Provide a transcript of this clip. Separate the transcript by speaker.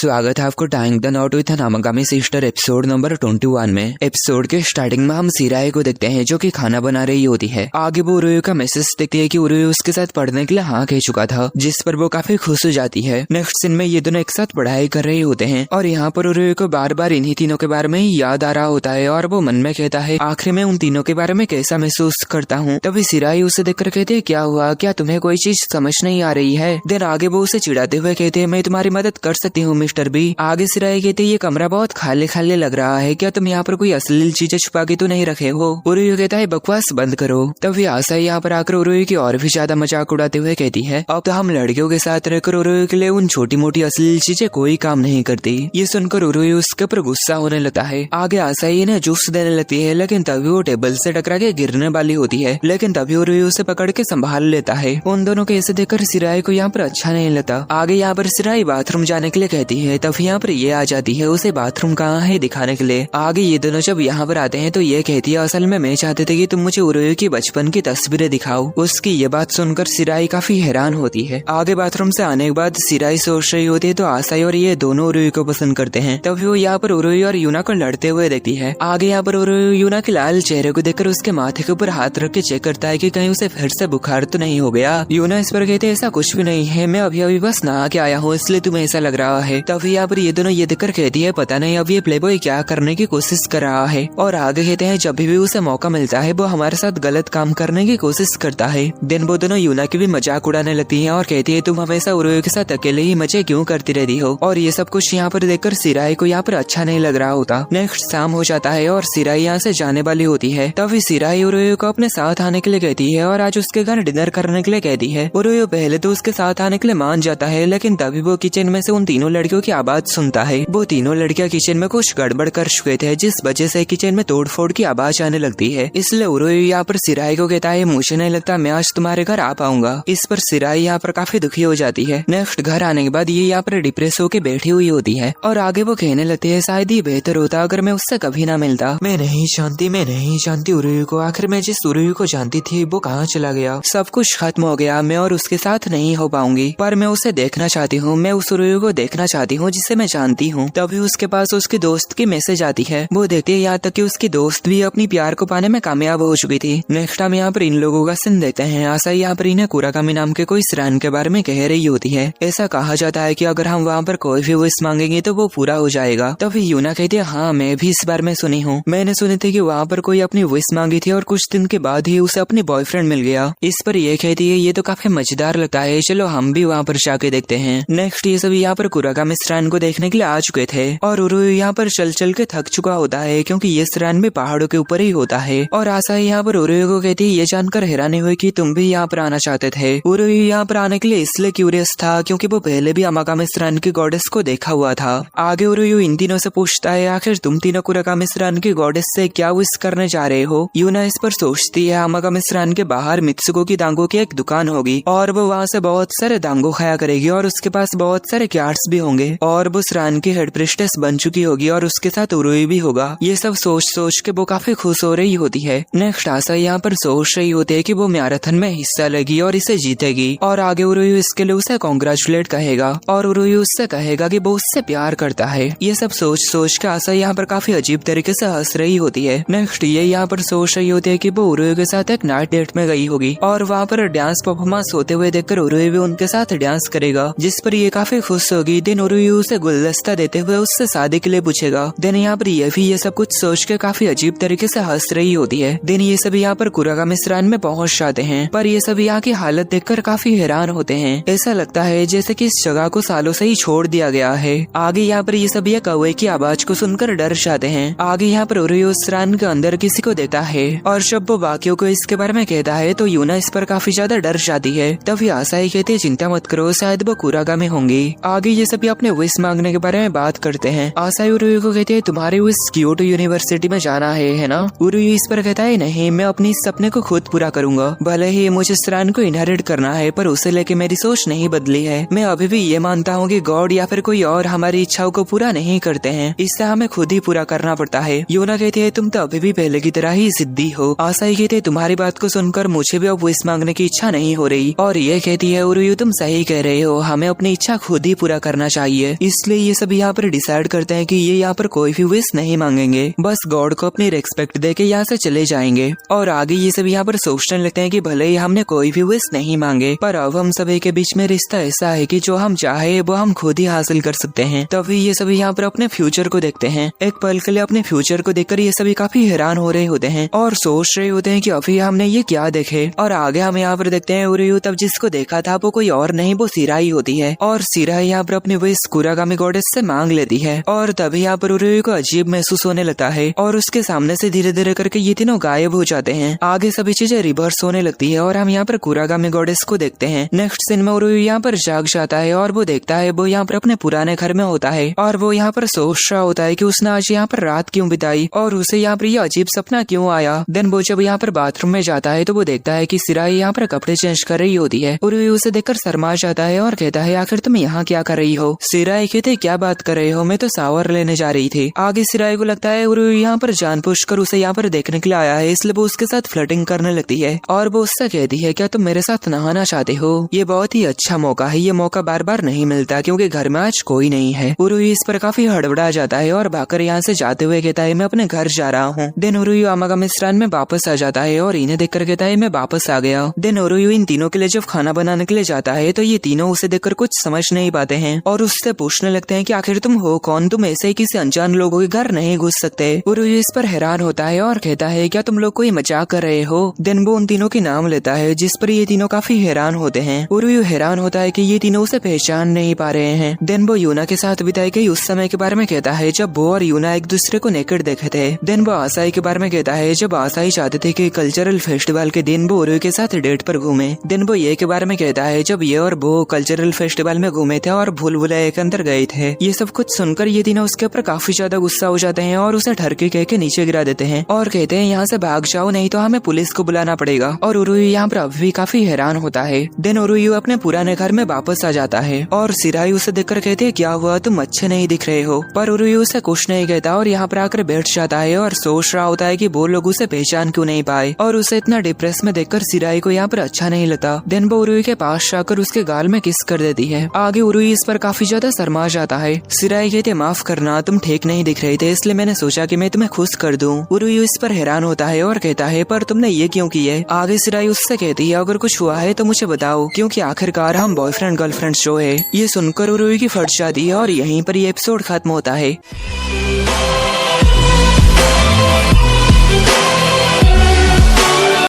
Speaker 1: स्वागत है आपको टाइंग द नॉट विथ नामागामी सिस्टर एपिसोड नंबर 21 में। एपिसोड के स्टार्टिंग में हम सिराए को देखते हैं जो कि खाना बना रही होती है। आगे वो उरुयु का मैसेज देखती है कि उरुयु उसके साथ पढ़ने के लिए हाँ कह चुका था, जिस पर वो काफी खुश हो जाती है। नेक्स्ट सीन में ये दोनों एक साथ पढ़ाई कर रहे होते हैं और यहाँ पर उरुयु को बार बार इन्हीं तीनों के बारे में ही याद आ रहा होता है और वो मन में कहता है आखिर में उन तीनों के बारे में कैसा महसूस करता हूँ। तभी सिराई उसे देखकर कहते क्या हुआ, क्या तुम्हें कोई चीज समझ नहीं आ रही है। देन आगे वो उसे चिढ़ाते हुए कहते हैं मैं तुम्हारी मदद कर सकती हूँ मिस्टर बी। आगे सिराई कहते ये कमरा बहुत खाली खाली लग रहा है, क्या तुम यहाँ पर कोई अश्लील चीजें छुपा के तो नहीं रखे हो। उरुयु कहता है बकवास बंद करो। तभी आशा यहाँ पर आकर उरुयु की और भी ज्यादा मजाक उड़ाते हुए कहती है अब तो हम लड़कियों के साथ रहकर उरुयु के लिए उन छोटी मोटी अश्लील चीजें कोई काम नहीं करती। ये सुनकर उरुयु उसके ऊपर गुस्सा होने लगता है। आगे आशा इन्हें जूस देने लगती है लेकिन तभी वो टेबल से टकरा के गिरने वाली होती है, लेकिन तभी उरुयु उसे पकड़ के संभाल लेता है। उन दोनों के ऐसे देखकर सिराई को यहाँ पर अच्छा नहीं लगता। आगे यहाँ पर सिराई बाथरूम जाने के लिए कहती है, तभी यहाँ पर ये आ जाती है उसे बाथरूम कहाँ है दिखाने के लिए। आगे ये दोनों जब यहाँ पर आते हैं तो ये कहती है असल में मैं चाहते थे कि तुम मुझे उरुयु की बचपन की तस्वीरें दिखाओ। उसकी ये बात सुनकर सिराई काफी हैरान होती है। आगे बाथरूम से आने के बाद सिराई सोच रही होती है तो आसाई और ये दोनों उरुयु को पसंद करते हैं। तभी वो यहाँ पर उरुयु और यूना को लड़ते हुए देखती है। आगे यहाँ पर उरुयु यूना के लाल चेहरे को देखकर उसके माथे के ऊपर हाथ रख के चेक करता है कि कहीं उसे फिर से बुखार तो नहीं हो गया। यूना इस पर कहते ऐसा कुछ भी नहीं है, मैं अभी अभी बस नहा के आया हूँ इसलिए तुम्हें ऐसा लग रहा है। तभी यहाँ पर ये दोनों ये देखकर कहती है पता नहीं अब ये प्लेबॉय क्या करने की कोशिश कर रहा है। और आगे कहते हैं जब भी उसे मौका मिलता है वो हमारे साथ गलत काम करने की कोशिश करता है। दिन वो दोनों यूना की भी मजाक उड़ाने लगती है और कहती है तुम हमेशा उरुयु के साथ अकेले ही मजे क्यों करती रहती हो। और ये सब कुछ यहाँ पर देखकर सिराई को यहाँ पर अच्छा नहीं लग रहा होता। नेक्स्ट शाम हो जाता है और सिराई यहाँ से जाने वाली होती है। तभी सिराई उरुयु को अपने साथ आने के लिए कहती है और आज उसके घर डिनर करने के लिए कहती है। उरुयु पहले तो उसके साथ आने के लिए मान जाता है, लेकिन तभी वो किचन में से उन तीनों लड़कियों की आवाज सुनता है। वो तीनों लड़कियां किचन में कुछ गड़बड़ कर चुके थे जिस वजह से किचन में तोड़फोड़ की आवाज आने लगती है। इसलिए उरुयु यहाँ पर सिराई को कहता है मुझे नहीं लगता मैं आज तुम्हारे घर आ पाऊंगा। इस पर सिराई यहाँ पर काफी दुखी हो जाती है। नेक्स्ट घर आने के बाद ये यहाँ पर डिप्रेस होकर बैठी हुई होती है और आगे वो कहने लगती है शायद ये बेहतर होता अगर मैं उससे कभी ना मिलता। मैं नहीं जानती उरुयु को। आखिर मैं जिस उरुयु को जानती थी वो कहाँ चला गया। सब कुछ खत्म हो गया, मैं और उसके साथ नहीं हो पाऊंगी, पर मैं उसे देखना चाहती हूँ। मैं उस उरुयु को देखना चाहती हूँ जिसे मैं जानती हूँ। तभी उसके पास उसके दोस्त की मैसेज आती है। वो देखती है यहाँ तक कि उसकी दोस्त भी अपनी प्यार को पाने में कामयाब हो चुकी थी। नेक्स्ट टाइम यहाँ पर इन लोगों का सीन देखते हैं। आशा यहाँ पर इन्हें कुराकामी नाम के कोई श्राइन के बारे में कह रही होती है। ऐसा कहा जाता है कि अगर हम वहाँ पर कोई भी विश मांगेंगे तो वो पूरा हो जाएगा। तभी यूना कहती है हाँ मैं भी इस बारे में सुनी हूँ। मैंने सुनी थी कि वहाँ पर कोई अपनी विश मांगी थी और कुछ दिन के बाद ही उसे अपनी बॉयफ्रेंड मिल गया। इस पर ये कहती है ये तो काफी मजेदार लगता है, चलो हम भी वहाँ पर जाके देखते हैं। नेक्स्ट ये सभी यहाँ पर कुराकामी श्राइन को देखने के लिए आ चुके थे और उरुयु यहाँ पर चल चल के थक चुका होता है क्योंकि ये श्राइन भी पहाड़ों के ऊपर ही होता है। और आशा यहाँ पर उरुयु को कहती है ये जानकर हैरानी हुई कि तुम भी यहाँ पर आना चाहते थे। उरुयु यहाँ पर आने के लिए इसलिए क्यूरियस था क्योंकि वो पहले भी अमागामी श्राइन की गॉडेस को देखा हुआ था। आगे उरुयु इन तीनों से पूछता है आखिर तुम तीनों कुराकामी श्राइन की गॉडेस से क्या विश करने जा रहे हो। यूना इस पर सोचती है अमागामी श्राइन के बाहर मित्सुको की दांगों की एक दुकान होगी और वो वहाँ से बहुत सारे दांगो खाया करेगी और उसके पास बहुत सारे क्यार्ट्स भी होंगे और वो श्राइन की हेड प्रिस्टेस बन चुकी होगी और उसके साथ उरुयु भी होगा। ये सब सोच सोच के वो काफी खुश हो रही होती है। नेक्स्ट आशा यहाँ पर सोच रही होती है कि वो मैराथन में हिस्सा लेगी और इसे जीतेगी और आगे उरुयु इसके लिए उसे कॉन्ग्रेचुलेट कहेगा और उरुयु उससे कहेगा कि वो उससे प्यार करता है। ये सब सोच सोच के आशा यहाँ पर काफी अजीब तरीके से हंस रही होती है। नेक्स्ट ये यहाँ पर सोच रही होती है कि वो उरुयु के साथ एक नाइट डेट में गई होगी और वहाँ पर डांस परफॉर्मेंस होते हुए देखकर उरुयु भी उनके साथ डांस करेगा, जिस पर ये काफी खुश होगी। दिन उरुयु उसे गुलदस्ता देते हुए उससे शादी के लिए पूछेगा। दिन यहाँ पर ये सब कुछ सोच के काफी अजीब तरीके से हंस रही होती है। दिन ये सभी यहाँ पर कुराकामी श्राइन में पहुँच जाते हैं, पर ये सभी यहाँ की हालत देखकर काफी हैरान होते हैं। ऐसा लगता है जैसे कि इस जगह को सालों से ही छोड़ दिया गया है। आगे यहाँ पर ये सभी कौवे की आवाज को सुनकर डर जाते हैं। आगे यहाँ पर उरुयु श्राइन के अंदर किसी को देता है और जब वो बाकियों को इसके बारे में कहता है तो यूना इस पर काफी ज्यादा डर जाती है। तभी आशाई कहती है चिंता मत करो, शायद वो कुरागामी होंगी। आगे ये सभी अपने विश मांगने के बारे में बात करते हैं। आशाई उरुयु को कहती है तुम्हारी विश क्योटो यूनिवर्सिटी में जाना है ना। उरुयु इस पर कहता है नहीं, मैं अपनी इस सपने को खुद पूरा करूंगा। भले ही मुझे श्राइन को इनहेरिट करना है पर उसे लेके मेरी सोच नहीं बदली है। मैं अभी भी ये मानता हूँ कि गॉड या फिर कोई और हमारी इच्छाओं को पूरा नहीं करते हैं, इससे हमें खुद ही पूरा करना पड़ता है। यूना कहती है तुम तो अभी भी पहले की तरह ही जिद्दी हो। आशाई कहती है तुम्हारी बात को सुनकर मुझे भी अब विश मांगने की इच्छा नहीं हो रही और ये कहती है उरुयु तुम सही कह रहे हो, हमें अपनी इच्छा खुद ही पूरा करना चाहिए। चाहिए, इसलिए ये सब यहाँ पर डिसाइड करते हैं कि ये यहाँ पर कोई भी विश नहीं मांगेंगे, बस गॉड को अपनी रिस्पेक्ट देके यहाँ से चले जाएंगे। और आगे ये सब यहाँ पर सोचने लगते हैं कि भले ही हमने कोई भी विश नहीं मांगे, पर अब हम सभी के बीच में रिश्ता ऐसा है कि जो हम चाहे वो हम खुद ही हासिल कर सकते हैं। तभी ये सभी यहाँ पर अपने फ्यूचर को देखते हैं। एक पल के लिए अपने फ्यूचर को देखकर ये सभी काफी हैरान हो रहे होते हैं और सोच रहे होते हैं कि अभी हमने ये क्या देखे। और आगे हम यहाँ पर देखते हैं उरुयू तब जिसको देखा था वो कोई और नहीं, वो सिराई होती है। और सिराई यहाँ पर अपनी विश कुरागामी गॉडेस से मांग लेती है और तभी यहाँ पर उरुयू को अजीब महसूस होने लगता है और उसके सामने से धीरे धीरे करके ये तीनों गायब हो जाते हैं। आगे सभी चीजें रिवर्स होने लगती है और हम यहाँ पर कुरागामी गॉडेस को देखते हैं। नेक्स्ट सीन में उरुयू यहाँ पर जाग जाता है और वो देखता है वो यहाँ पर अपने पुराने घर में होता है और वो यहाँ पर सोच रहा होता है कि उसने आज यहाँ पर रात क्यों बिताई और उसे यहाँ पर ये अजीब सपना क्यों आया। देन वो जब यहाँ पर बाथरूम में जाता है तो वो देखता है कि सिराई यहाँ पर कपड़े चेंज कर रही होती है। उरुयू उसे देखकर शर्मा जाता है और कहता है आखिर तुम यहाँ क्या कर रही हो। सिराई कहते क्या बात कर रहे हो, मैं तो शावर लेने जा रही थी। आगे सिराई को लगता है उरुयू यहाँ पर जानबूझकर उसे यहाँ पर देखने के लिए आया है, इसलिए वो उसके साथ फ्लर्टिंग करने लगती है और वो उससे कहती है क्या तुम मेरे साथ नहाना चाहते हो। ये बहुत ही अच्छा मौका है, ये मौका बार बार नहीं मिलता क्योंकि घर में आज कोई नहीं है। उरुयू इस पर काफी हड़बड़ा जाता है और भागकर यहाँ से जाते हुए कहता है मैं अपने घर जा रहा हूँ। देन उरुयू आमागामिस्तान में वापस आ जाता है और इन्हें देखकर कहता है मैं वापस आ गया। देन उरुयू इन तीनों के लिए जब खाना बनाने के लिए जाता है तो ये तीनों उसे देखकर कुछ समझ नहीं पाते हैं और उससे पूछने लगते हैं कि आखिर तुम हो कौन, तुम ऐसे ही किसी अनजान लोगों के घर नहीं घुस सकते। उरुयू इस पर हैरान होता है और कहता है क्या तुम लोग कोई मजाक कर रहे हो। देन वो उन तीनों के नाम लेता है जिस पर ये तीनों काफी हैरान होते हैं। उरुयू हैरान होता है कि ये तीनों उसे पहचान नहीं पा रहे हैं। देन वो यूना के साथ बिताई गई उस समय के बारे में कहता है जब वो और यूना एक दूसरे को नेकेड देखे थे। देन वो आसाई के बारे में कहता है जब आसाई चाहते थे कि कल्चरल फेस्टिवल के दिन वो उरुयू के साथ डेट पर घूमे। देन वो ये के बारे में कहता है जब ये और वो कल्चरल फेस्टिवल में घूमे थे और भूल भुलैया के अंदर गए थे। ये सब कुछ सुनकर ये तीनों उसके ऊपर काफी ज्यादा गुस्सा हो जाते हैं और उसे ठरकी कह के नीचे गिरा देते हैं और कहते हैं यहाँ से भाग जाओ नहीं तो हमें पुलिस को बुलाना पड़ेगा। और उरुयू यहाँ पर अभी भी काफी हैरान होता है। देन उरुयू अपने पुराने घर में वापस आ जाता है और सिराई उसे देखकर कहते हैं क्या हुआ, तुम अच्छे नहीं दिख रहे हो। पर उरुयू उसे कुछ नहीं कहता और यहाँ पर आकर बैठ जाता है और सोच रहा होता है कि वो लोग उसे पहचान क्यों नहीं पाए और उसे इतना डिप्रेस में देखकर सिराई को यहाँ पर अच्छा नहीं लगता। देन वो उरुयू के पास जाकर उसके गाल में किस कर देती है। आगे उरुयू इस पर काफी ज्यादा शर्मा जाता है। सिराई कहते माफ करना, तुम ठीक नहीं दिख रहे थे इसलिए मैंने सोचा कि मैं तुम्हें खुश कर दूं। उरुयू इस पर हैरान होता है और कहता है पर तुमने ये क्यों की है। आगे सिराई उससे कहती है अगर कुछ हुआ है तो मुझे बताओ क्योंकि आखिरकार हम बॉयफ्रेंड गर्लफ्रेंड शो है। ये सुनकर उरुयू की फट जाती है और यहीं पर ये एपिसोड खत्म होता है।